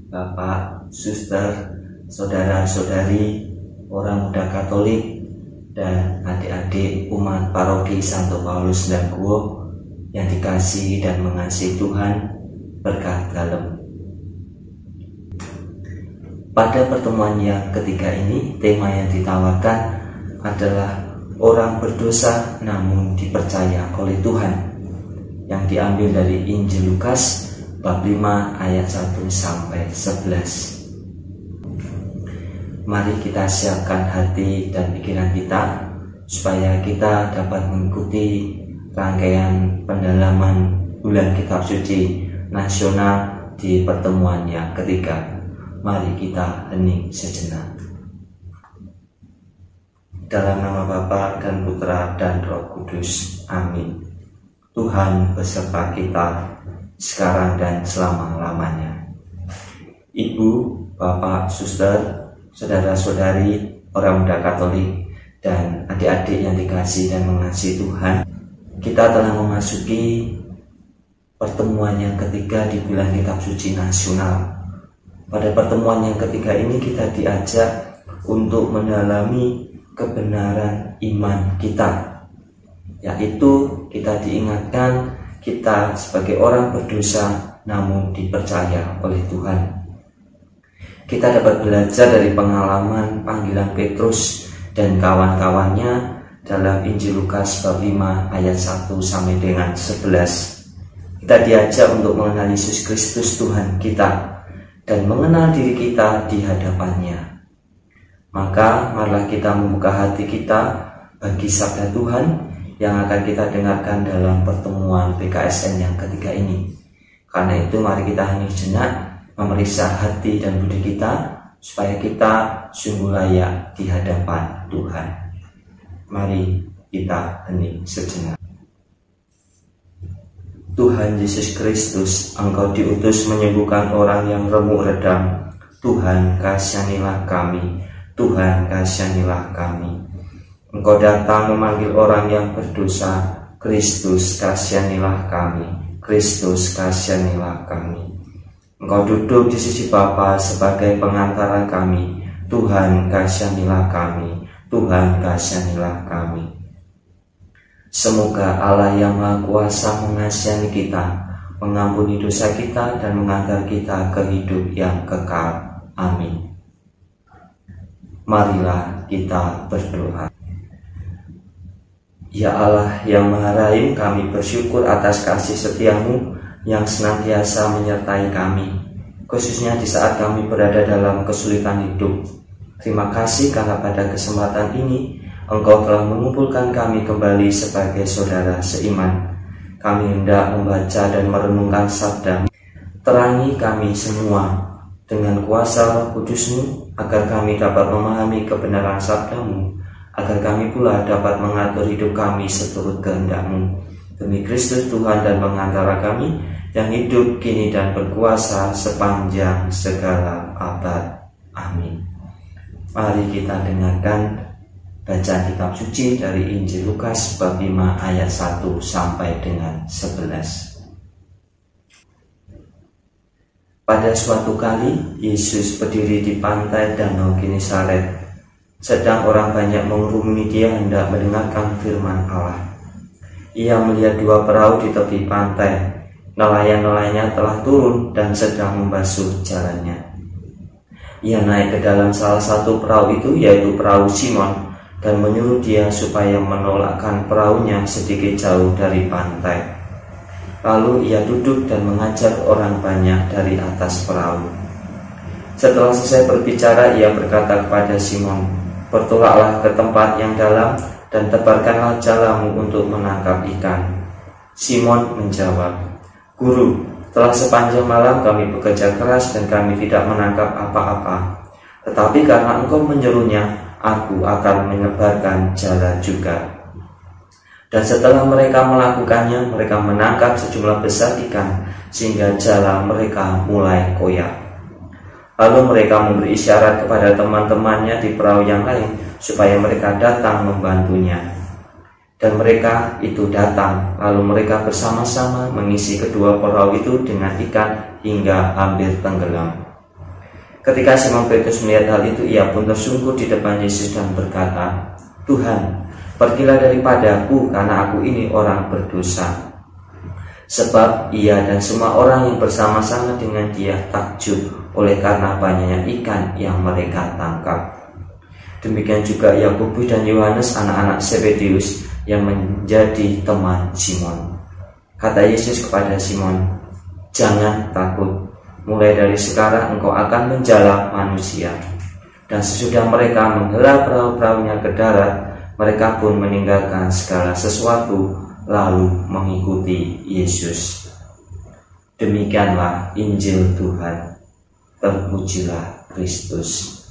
bapak, suster, saudara-saudari, orang muda Katolik, dan adik-adik umat paroki Santo Paulus Daguo yang dikasihi dan mengasihi Tuhan, berkah dalam. Pada pertemuan yang ketiga ini, tema yang ditawarkan adalah orang berdosa namun dipercaya oleh Tuhan, yang diambil dari Injil Lukas bab 5 ayat 1 sampai 11. Mari kita siapkan hati dan pikiran kita supaya kita dapat mengikuti rangkaian pendalaman bulan kitab suci nasional di pertemuan yang ketiga. Mari kita hening sejenak. Dalam nama Bapa dan Putra dan Roh Kudus. Amin. Tuhan beserta kita sekarang dan selama-lamanya. Ibu, bapak, suster, saudara-saudari, orang muda Katolik, dan adik-adik yang dikasihi dan mengasihi Tuhan, kita telah memasuki pertemuan yang ketiga di bulan kitab suci nasional. Pada pertemuan yang ketiga ini kita diajak untuk mendalami kebenaran iman kita, yaitu kita diingatkan kita sebagai orang berdosa namun dipercaya oleh Tuhan. Kita dapat belajar dari pengalaman panggilan Petrus dan kawan-kawannya dalam Injil Lukas bab 5 ayat 1 sampai dengan 11. Kita diajak untuk mengenal Yesus Kristus Tuhan kita dan mengenal diri kita di hadapannya. Maka marilah kita membuka hati kita bagi sabda Tuhan yang akan kita dengarkan dalam pertemuan PKSN yang ketiga ini. Karena itu mari kita hening sejenak, memeriksa hati dan budi kita supaya kita sungguh layak di hadapan Tuhan. Mari kita hening sejenak. Tuhan Yesus Kristus, Engkau diutus menyembuhkan orang yang remuk redam. Tuhan, kasihanilah kami. Tuhan, kasihanilah kami. Engkau datang memanggil orang yang berdosa. Kristus, kasihanilah kami. Kristus, kasihanilah kami. Engkau duduk di sisi Bapa sebagai pengantara kami. Tuhan, kasihanilah kami. Tuhan, kasihanilah kami. Semoga Allah yang Maha Kuasa mengasihi kita, mengampuni dosa kita, dan mengantar kita ke hidup yang kekal. Amin. Marilah kita berdoa. Ya Allah yang Maha Rahim, kami bersyukur atas kasih setiamu yang senantiasa menyertai kami, khususnya di saat kami berada dalam kesulitan hidup. Terima kasih karena pada kesempatan ini Engkau telah mengumpulkan kami kembali sebagai saudara seiman. Kami hendak membaca dan merenungkan sabda. Terangi kami semua dengan kuasa Roh Kudus-Mu, agar kami dapat memahami kebenaran sabda-Mu, agar kami pula dapat mengatur hidup kami seturut kehendak-Mu. Demi Kristus Tuhan dan pengantara kami, yang hidup kini dan berkuasa sepanjang segala abad. Amin. Mari kita dengarkan bacaan kitab suci dari Injil Lukas bab 5 ayat 1 sampai dengan 11. Pada suatu kali, Yesus berdiri di pantai Danau Genesaret. Sedang orang banyak mengerumuni dia hendak mendengarkan firman Allah. Ia melihat dua perahu di tepi pantai. Nelayan-nelayannya telah turun dan sedang membasuh jalannya. Ia naik ke dalam salah satu perahu itu, yaitu perahu Simon, dan menyuruh dia supaya menolakkan perahunya sedikit jauh dari pantai. Lalu ia duduk dan mengajar orang banyak dari atas perahu. Setelah selesai berbicara, ia berkata kepada Simon, "Bertolaklah ke tempat yang dalam dan tebarkanlah jalamu untuk menangkap ikan." Simon menjawab, "Guru, telah sepanjang malam kami bekerja keras dan kami tidak menangkap apa-apa. Tetapi karena Engkau menyuruhnya, aku akan menyebarkan jala juga." Dan setelah mereka melakukannya, mereka menangkap sejumlah besar ikan, sehingga jala mereka mulai koyak. Lalu mereka memberi isyarat kepada teman-temannya di perahu yang lain, supaya mereka datang membantunya. Dan mereka itu datang, lalu mereka bersama-sama mengisi kedua perahu itu dengan ikan hingga hampir tenggelam. Ketika Simon Petrus melihat hal itu, ia pun tersungkur di depan Yesus dan berkata, "Tuhan, pergilah daripadaku, karena aku ini orang berdosa." Sebab ia dan semua orang yang bersama-sama dengan dia takjub oleh karena banyaknya ikan yang mereka tangkap. Demikian juga Yakobus dan Yohanes, anak-anak Zebedeus, yang menjadi teman Simon. Kata Yesus kepada Simon, "Jangan takut, mulai dari sekarang engkau akan menjala manusia." Dan sesudah mereka menghela perahu-perahunya ke darat, mereka pun meninggalkan segala sesuatu lalu mengikuti Yesus. Demikianlah Injil Tuhan. Terpujilah Kristus.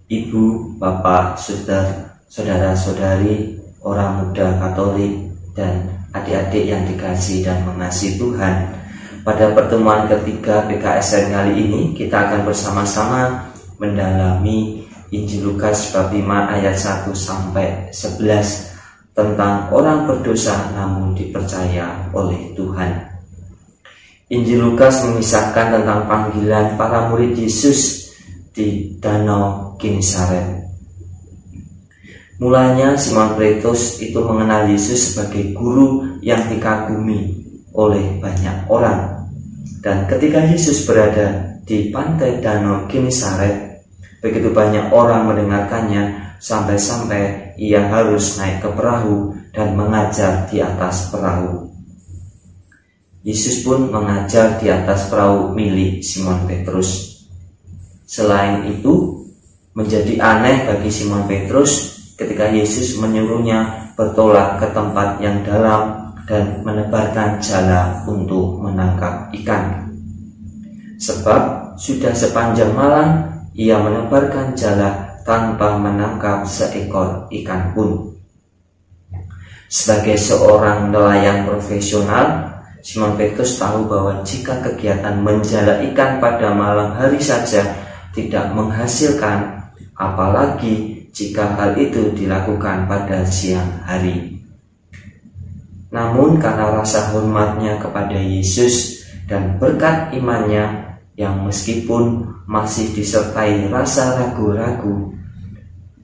Ibu, bapak, saudara-saudari, orang muda Katolik, dan adik-adik yang dikasihi dan mengasihi Tuhan, pada pertemuan ketiga PKSN kali ini kita akan bersama-sama mendalami Injil Lukas bab 5 ayat 1 sampai 11 tentang orang berdosa namun dipercaya oleh Tuhan. Injil Lukas mengisahkan tentang panggilan para murid Yesus di Danau Genesaret. Mulanya Simon Petrus itu mengenal Yesus sebagai guru yang dikagumi oleh banyak orang. Dan ketika Yesus berada di pantai Danau Genesaret, begitu banyak orang mendengarkannya sampai-sampai ia harus naik ke perahu dan mengajar di atas perahu. Yesus pun mengajar di atas perahu milik Simon Petrus. Selain itu, menjadi aneh bagi Simon Petrus ketika Yesus menyuruhnya bertolak ke tempat yang dalam dan menebarkan jala untuk menangkap ikan. Sebab sudah sepanjang malam ia menebarkan jala tanpa menangkap seekor ikan pun. Sebagai seorang nelayan profesional, Simon Petrus tahu bahwa jika kegiatan menjala ikan pada malam hari saja tidak menghasilkan, apalagi jika hal itu dilakukan pada siang hari. Namun karena rasa hormatnya kepada Yesus dan berkat imannya yang meskipun masih disertai rasa ragu-ragu,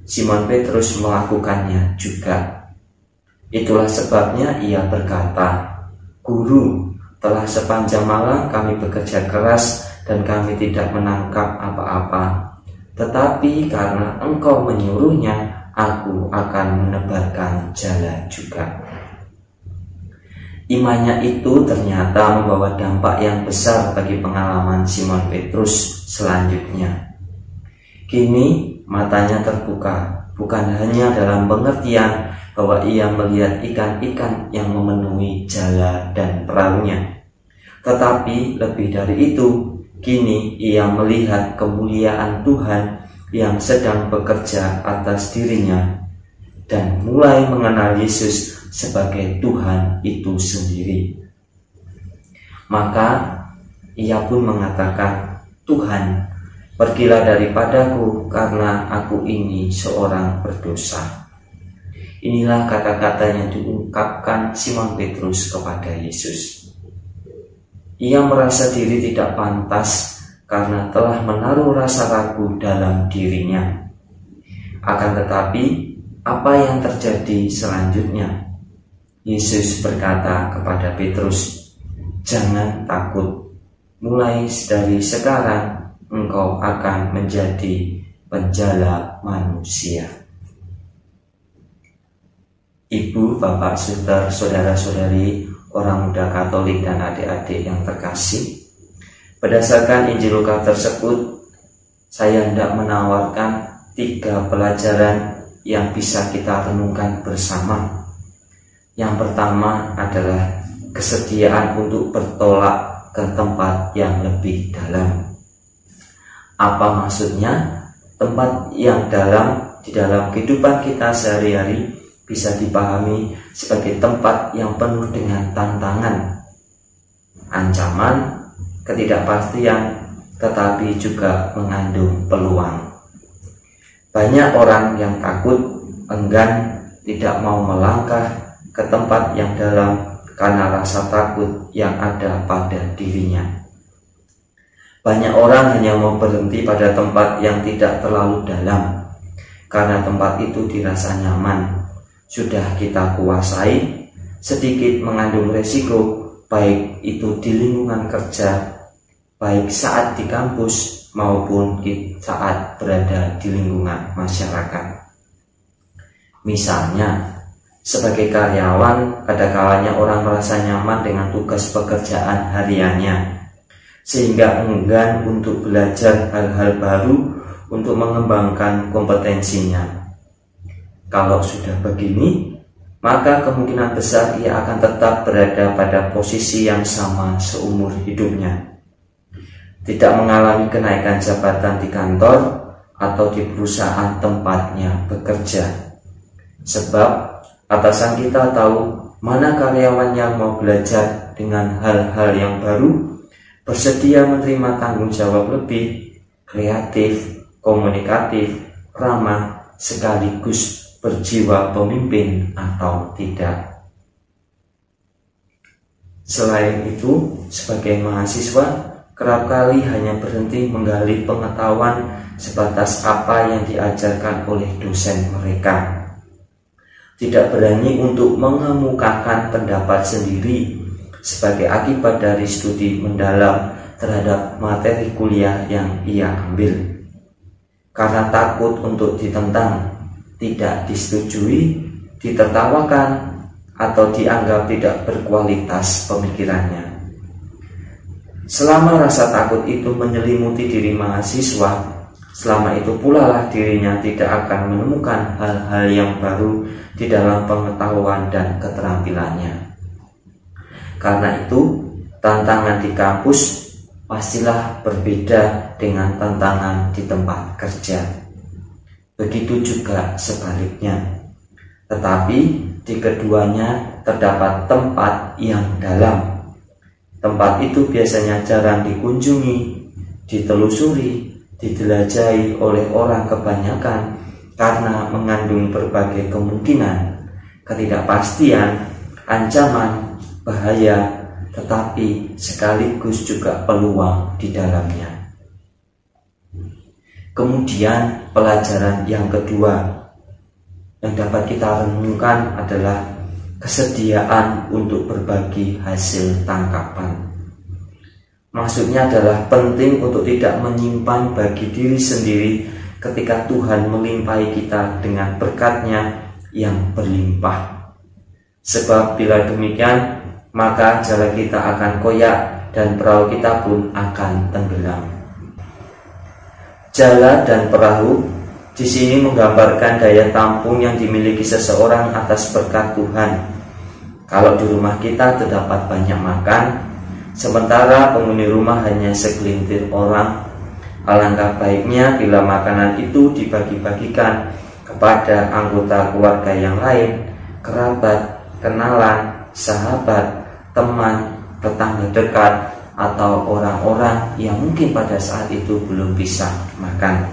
Simon Petrus melakukannya juga. Itulah sebabnya ia berkata, "Guru, telah sepanjang malam kami bekerja keras dan kami tidak menangkap apa-apa. Tetapi karena engkau menyuruhnya, aku akan menebarkan jala juga." Imannya itu ternyata membawa dampak yang besar bagi pengalaman Simon Petrus selanjutnya. Kini matanya terbuka, bukan hanya dalam pengertian bahwa ia melihat ikan-ikan yang memenuhi jala dan perahunya, tetapi lebih dari itu, kini ia melihat kemuliaan Tuhan yang sedang bekerja atas dirinya dan mulai mengenal Yesus sebagai Tuhan itu sendiri. Maka ia pun mengatakan, "Tuhan, pergilah daripadaku karena aku ini seorang berdosa." Inilah kata-kata yang diungkapkan Simon Petrus kepada Yesus. Ia merasa diri tidak pantas karena telah menaruh rasa ragu dalam dirinya. Akan tetapi, apa yang terjadi selanjutnya? Yesus berkata kepada Petrus, "Jangan takut, mulai dari sekarang engkau akan menjadi penjala manusia." Ibu, bapak, saudara-saudari, orang muda Katolik dan adik-adik yang terkasih, berdasarkan Injil Lukas tersebut, saya hendak menawarkan 3 pelajaran yang bisa kita renungkan bersama. Yang pertama adalah kesediaan untuk bertolak ke tempat yang lebih dalam. Apa maksudnya? Tempat yang dalam di dalam kehidupan kita sehari-hari bisa dipahami sebagai tempat yang penuh dengan tantangan, ancaman, ketidakpastian, tetapi juga mengandung peluang. Banyak orang yang takut enggan, tidak mau melangkah ke tempat yang dalam karena rasa takut yang ada pada dirinya. Banyak orang hanya mau berhenti pada tempat yang tidak terlalu dalam karena tempat itu dirasa nyaman, sudah kita kuasai, sedikit mengandung resiko, baik itu di lingkungan kerja, baik saat di kampus maupun saat berada di lingkungan masyarakat. Misalnya, sebagai karyawan, kadang-kadang orang merasa nyaman dengan tugas pekerjaan hariannya, sehingga enggan untuk belajar hal-hal baru untuk mengembangkan kompetensinya. Kalau sudah begini, maka kemungkinan besar ia akan tetap berada pada posisi yang sama seumur hidupnya. Tidak mengalami kenaikan jabatan di kantor atau di perusahaan tempatnya bekerja. Sebab atasan kita tahu mana karyawan yang mau belajar dengan hal-hal yang baru, bersedia menerima tanggung jawab lebih, kreatif, komunikatif, ramah, sekaligus berjiwa pemimpin atau tidak. Selain itu, sebagai mahasiswa, kerap kali hanya berhenti menggali pengetahuan sebatas apa yang diajarkan oleh dosen mereka. Tidak berani untuk mengemukakan pendapat sendiri sebagai akibat dari studi mendalam terhadap materi kuliah yang ia ambil. Karena takut untuk ditentang, tidak disetujui, ditertawakan, atau dianggap tidak berkualitas pemikirannya. Selama rasa takut itu menyelimuti diri mahasiswa, selama itu pula lah dirinya tidak akan menemukan hal-hal yang baru di dalam pengetahuan dan keterampilannya. Karena itu, tantangan di kampus pastilah berbeda dengan tantangan di tempat kerja. Begitu juga sebaliknya. Tetapi di keduanya terdapat tempat yang dalam. Tempat itu biasanya jarang dikunjungi, ditelusuri, dijelajahi oleh orang kebanyakan karena mengandung berbagai kemungkinan, ketidakpastian, ancaman, bahaya, tetapi sekaligus juga peluang di dalamnya. Kemudian pelajaran yang kedua yang dapat kita renungkan adalah kesediaan untuk berbagi hasil tangkapan. Maksudnya adalah penting untuk tidak menyimpan bagi diri sendiri ketika Tuhan melimpahi kita dengan berkat-Nya yang berlimpah. Sebab bila demikian, maka jalan kita akan koyak dan perahu kita pun akan tenggelam. Jala dan perahu di sini menggambarkan daya tampung yang dimiliki seseorang atas berkat Tuhan. Kalau di rumah kita terdapat banyak makan, sementara penghuni rumah hanya segelintir orang, alangkah baiknya bila makanan itu dibagi-bagikan kepada anggota keluarga yang lain, kerabat, kenalan, sahabat, teman, tetangga dekat, atau orang-orang yang mungkin pada saat itu belum bisa makan.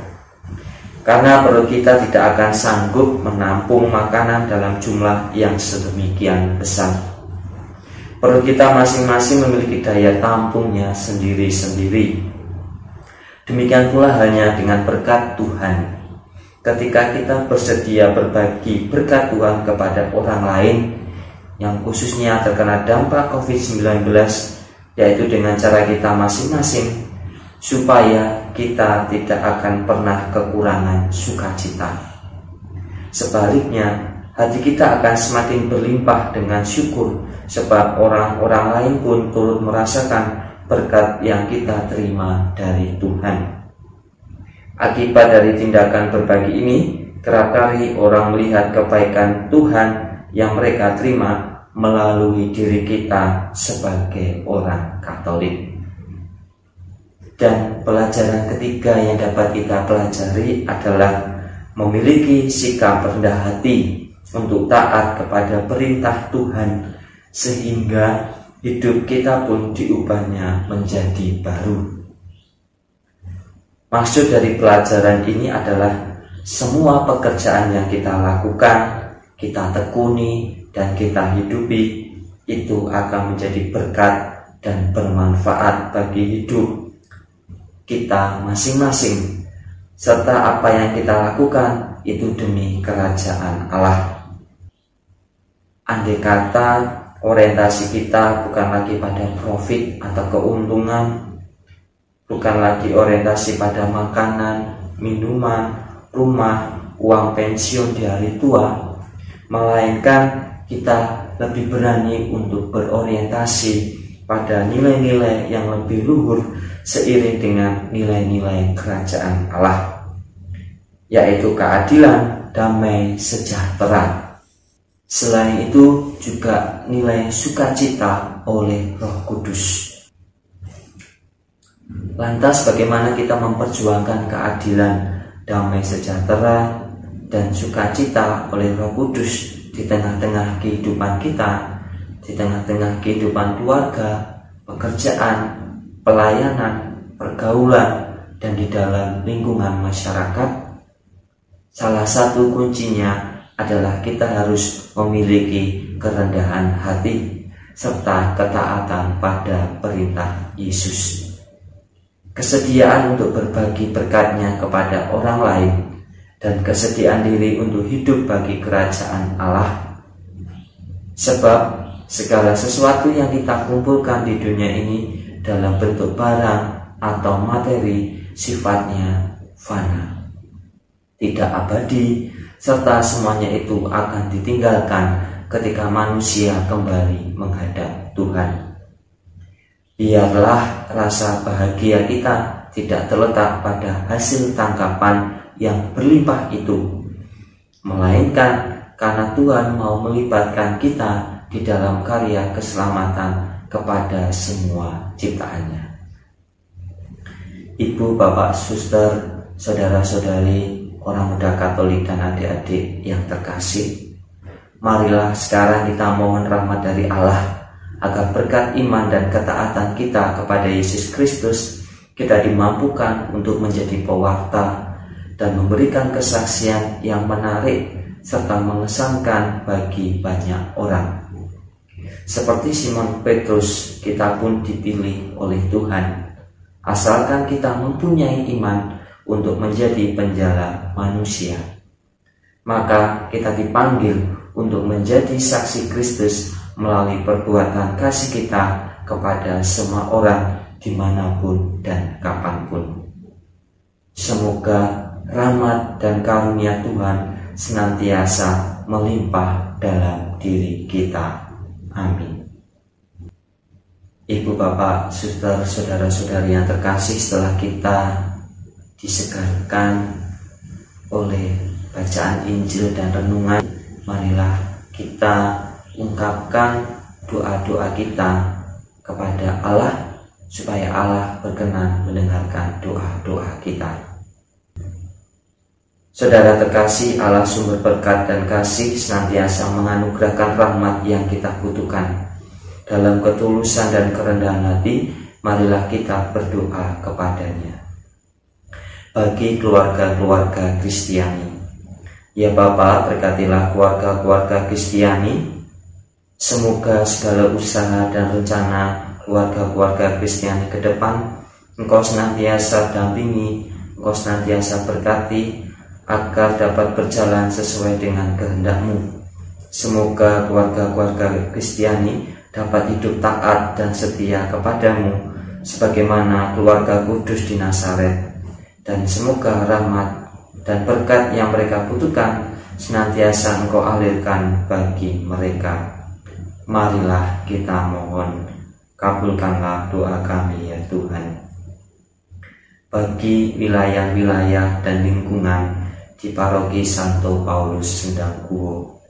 Karena perut kita tidak akan sanggup menampung makanan dalam jumlah yang sedemikian besar. Perut kita masing-masing memiliki daya tampungnya sendiri-sendiri. Demikian pula halnya dengan berkat Tuhan. Ketika kita bersedia berbagi berkat Tuhan kepada orang lain yang khususnya terkena dampak COVID-19, yaitu dengan cara kita masing-masing, supaya kita tidak akan pernah kekurangan sukacita. Sebaliknya, hati kita akan semakin berlimpah dengan syukur, sebab orang-orang lain pun turut merasakan berkat yang kita terima dari Tuhan. Akibat dari tindakan berbagi ini, kerap kali orang melihat kebaikan Tuhan yang mereka terima melalui diri kita sebagai orang Katolik. Dan pelajaran ketiga yang dapat kita pelajari adalah memiliki sikap rendah hati untuk taat kepada perintah Tuhan, sehingga hidup kita pun diubahnya menjadi baru. Maksud dari pelajaran ini adalah semua pekerjaan yang kita lakukan, kita tekuni, dan kita hidupi, itu akan menjadi berkat dan bermanfaat bagi hidup kita masing-masing, serta apa yang kita lakukan itu demi kerajaan Allah. Andai kata orientasi kita bukan lagi pada profit atau keuntungan, bukan lagi orientasi pada makanan, minuman, rumah, uang pensiun di hari tua, melainkan kita lebih berani untuk berorientasi pada nilai-nilai yang lebih luhur seiring dengan nilai-nilai kerajaan Allah, yaitu keadilan, damai, sejahtera. Selain itu juga nilai sukacita oleh Roh Kudus. Lantas bagaimana kita memperjuangkan keadilan, damai, sejahtera, dan sukacita oleh Roh Kudus di tengah-tengah kehidupan kita, di tengah-tengah kehidupan keluarga, pekerjaan, pelayanan, pergaulan, dan di dalam lingkungan masyarakat? Salah satu kuncinya adalah kita harus memiliki kerendahan hati serta ketaatan pada perintah Yesus. Kesediaan untuk berbagi berkat-Nya kepada orang lain dan kesediaan diri untuk hidup bagi kerajaan Allah. Sebab segala sesuatu yang kita kumpulkan di dunia ini dalam bentuk barang atau materi sifatnya fana, tidak abadi, serta semuanya itu akan ditinggalkan ketika manusia kembali menghadap Tuhan. Biarlah rasa bahagia kita tidak terletak pada hasil tangkapan yang berlimpah itu, melainkan karena Tuhan mau melibatkan kita di dalam karya keselamatan kepada semua ciptaannya. Ibu, bapak, suster, saudara-saudari, orang muda Katolik dan adik-adik yang terkasih, marilah sekarang kita mohon rahmat dari Allah agar berkat iman dan ketaatan kita kepada Yesus Kristus, kita dimampukan untuk menjadi pewarta dan memberikan kesaksian yang menarik serta mengesankan bagi banyak orang. Seperti Simon Petrus, kita pun dipilih oleh Tuhan, asalkan kita mempunyai iman untuk menjadi penjala manusia. Maka kita dipanggil untuk menjadi saksi Kristus melalui perbuatan kasih kita kepada semua orang dimanapun dan kapanpun. Semoga rahmat dan karunia Tuhan senantiasa melimpah dalam diri kita. Amin. Ibu, bapak, suster, saudara-saudari yang terkasih, setelah kita disegarkan oleh bacaan Injil dan renungan, marilah kita ungkapkan doa-doa kita kepada Allah supaya Allah berkenan mendengarkan doa-doa kita. Saudara terkasih, Allah sumber berkat dan kasih senantiasa menganugerahkan rahmat yang kita butuhkan. Dalam ketulusan dan kerendahan hati, marilah kita berdoa kepadanya. Bagi keluarga-keluarga Kristiani, ya Bapa, berkatilah keluarga-keluarga Kristiani. Semoga segala usaha dan rencana keluarga-keluarga Kristiani ke depan Engkau senantiasa dampingi, Engkau senantiasa berkati, agar dapat berjalan sesuai dengan kehendak-Mu. Semoga keluarga-keluarga Kristiani dapat hidup taat dan setia kepadamu sebagaimana keluarga kudus di Nazaret, dan semoga rahmat dan berkat yang mereka butuhkan senantiasa Engkau alirkan bagi mereka. Marilah kita mohon, kabulkanlah doa kami ya Tuhan. Bagi wilayah-wilayah dan lingkungan di Paroki Santo Paulus Sendangkuo,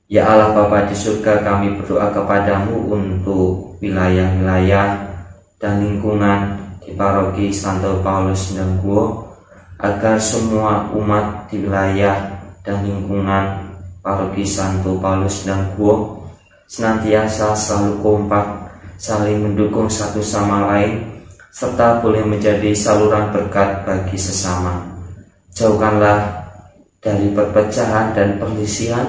ya Allah Bapa di surga, kami berdoa kepadamu untuk wilayah-wilayah dan lingkungan di Paroki Santo Paulus Sendangkuo, agar semua umat di wilayah dan lingkungan Paroki Santo Paulus Sendangkuo senantiasa selalu kompak, saling mendukung satu sama lain, serta boleh menjadi saluran berkat bagi sesama. Jauhkanlah dari perpecahan dan perselisihan,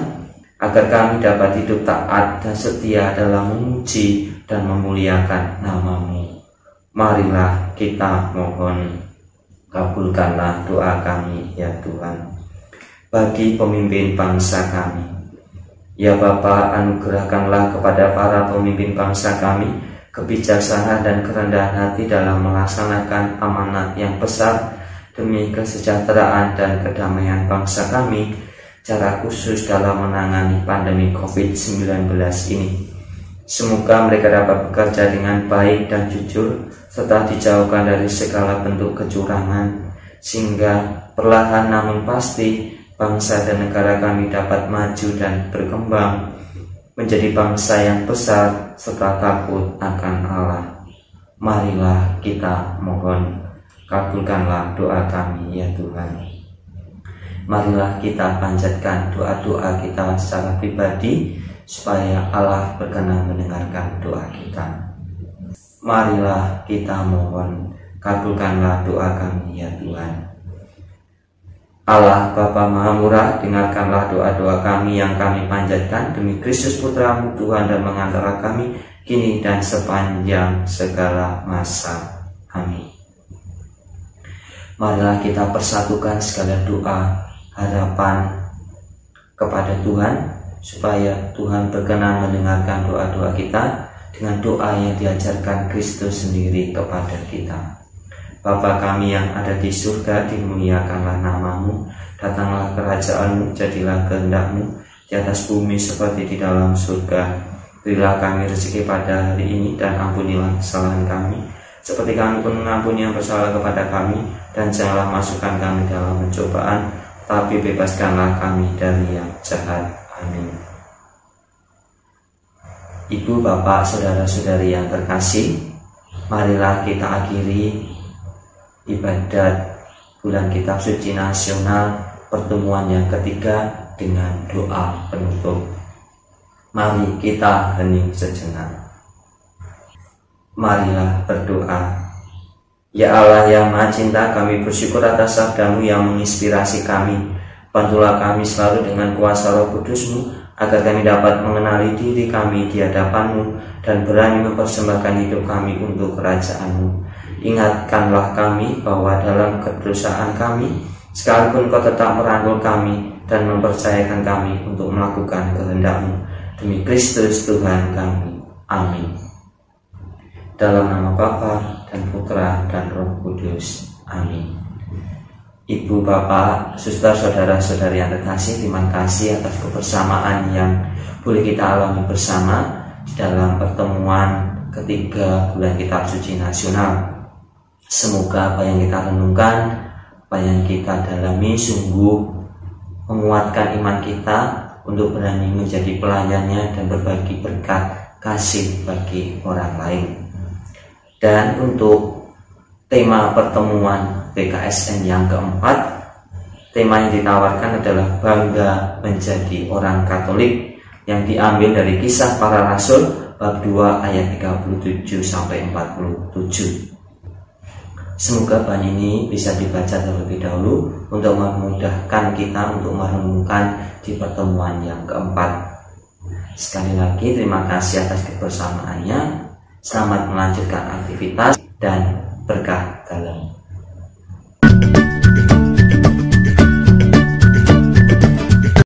agar kami dapat hidup taat dan setia dalam memuji dan memuliakan nama-Mu. Marilah kita mohon, kabulkanlah doa kami ya Tuhan. Bagi pemimpin bangsa kami, ya Bapa, anugerahkanlah kepada para pemimpin bangsa kami kebijaksanaan dan kerendahan hati dalam melaksanakan amanat yang besar demi kesejahteraan dan kedamaian bangsa kami, secara khusus dalam menangani pandemi COVID-19 ini. Semoga mereka dapat bekerja dengan baik dan jujur, serta dijauhkan dari segala bentuk kecurangan, sehingga perlahan namun pasti bangsa dan negara kami dapat maju dan berkembang menjadi bangsa yang besar serta takut akan Allah. Marilah kita mohon, kabulkanlah doa kami ya Tuhan. Marilah kita panjatkan doa-doa kita secara pribadi, supaya Allah berkenan mendengarkan doa kita. Marilah kita mohon, kabulkanlah doa kami ya Tuhan. Allah Bapa Maha Murah, dengarkanlah doa-doa kami yang kami panjatkan demi Kristus Putra-Mu Tuhan dan mengantara kami kini dan sepanjang segala masa. Amin. Marilah kita persatukan segala doa harapan kepada Tuhan, supaya Tuhan berkenan mendengarkan doa-doa kita dengan doa yang diajarkan Kristus sendiri kepada kita. Bapa kami yang ada di surga, dimuliakanlah nama-Mu, datanglah kerajaan-Mu, jadilah kehendak-Mu di atas bumi seperti di dalam surga. Berilah kami rezeki pada hari ini, dan ampunilah kesalahan kami, seperti kami pun mengampuni yang bersalah kepada kami, dan janganlah masukkan kami dalam pencobaan, tapi bebaskanlah kami dari yang jahat. Amin. Ibu, bapak, saudara-saudari yang terkasih, marilah kita akhiri ibadat bulan Kitab Suci Nasional pertemuan yang ketiga dengan doa penutup. Mari kita hening sejenak. Marilah berdoa. Ya Allah yang Maha Cinta, kami bersyukur atas sabda-Mu yang menginspirasi kami. Bantulah kami selalu dengan kuasa Roh Kudus-Mu, agar kami dapat mengenali diri kami di hadapan-Mu dan berani mempersembahkan hidup kami untuk kerajaan-Mu. Ingatkanlah kami bahwa dalam kedosaan kami, sekalipun Kau tetap merangkul kami dan mempercayakan kami untuk melakukan kehendak-Mu. Demi Kristus Tuhan kami. Amin. Dalam nama Bapa dan Putra dan Roh Kudus. Amin. Ibu, bapak, suster, saudara-saudari yang terkasih, terima kasih atas kebersamaan yang boleh kita alami bersama di dalam pertemuan ketiga bulan Kitab Suci Nasional. Semoga apa yang kita renungkan, apa yang kita dalami sungguh menguatkan iman kita untuk berani menjadi pelayannya dan berbagi berkat kasih bagi orang lain. Dan untuk tema pertemuan PKSN yang keempat, tema yang ditawarkan adalah bangga menjadi orang Katolik, yang diambil dari Kisah Para Rasul bab 2 ayat 37 sampai 47. Semoga bahan ini bisa dibaca terlebih dahulu untuk memudahkan kita untuk merenungkan di pertemuan yang keempat. Sekali lagi terima kasih atas kebersamaannya. Selamat melanjutkan aktivitas dan berkah dalam